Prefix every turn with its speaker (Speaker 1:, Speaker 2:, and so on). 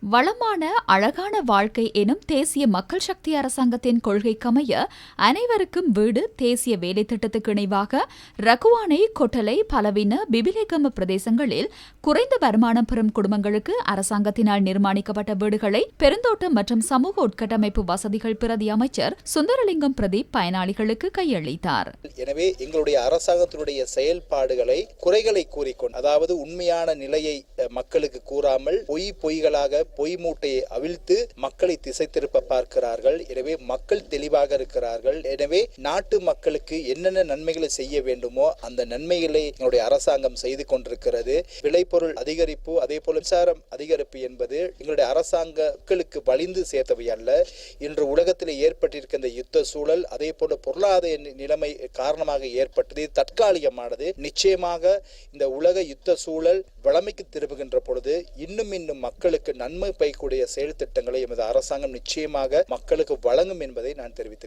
Speaker 1: வளமான அழகான வாழ்க்கை எனும் தேசிய மக்கள் சக்தி அரசாங்கத்தின் கொள்கைக்கமைய அனைவருக்கும் வீடு தேசிய வேலை திட்டத்துக்கு இணைவாக ரகுவானை, கொட்டலை, பலவின, பிபிலேகம பிரதேசங்களில் குறைந்த வருமானம் பெறும் குடும்பங்களுக்கு அரசாங்கத்தினால் நிர்மாணிக்கப்பட்ட வீடுகளை பெருந்தோட்டம் மற்றும் சமூக உட்கட்டமைப்பு வசதிகள் பிரதி அமைச்சர் சுந்தரலிங்கம் பிரதீப் பயனாளிகளுக்கு கையளித்தார்.
Speaker 2: எனவே எங்களுடைய அரசாங்கத்தினுடைய செயல்பாடுகளை குறைகளை கூறிக்கொண்டு, அதாவது உண்மையான நிலையை மக்களுக்கு கூறாமல் பொய்களாக பொய் மூட்டையை அவிழ்த்து மக்களை திசை திருப்ப பார்க்கிறார்கள். எனவே மக்கள் தெளிவாக இருக்கிறார்கள். எனவே நாட்டு மக்களுக்கு என்னென்ன நன்மைகளை செய்ய வேண்டுமோ அந்த நன்மைகளை எங்களுடைய அரசாங்கம் செய்து கொண்டிருக்கிறது. விளைபொருள் அதிகரிப்பு, அதே போல மின்சாரம் அதிகரிப்பு என்பது எங்களுடைய அரசாங்கங்களுக்கு வலிந்து சேர்த்தவை அல்ல. இன்று உலகத்தில் ஏற்பட்டிருக்கிற இந்த யுத்த சூழல், அதே போல பொருளாதார நிலைமை காரணமாக ஏற்பட்டது தற்காலிகமானது. நிச்சயமாக இந்த உலக யுத்த சூழல் வளமைக்கு திரும்புகின்ற பொழுது இன்னும் மக்களுக்கு நன்மை பயக்கூடிய செயல் திட்டங்களை எமது அரசாங்கம் நிச்சயமாக மக்களுக்கு வழங்கும் என்பதை நான் தெரிவித்துக்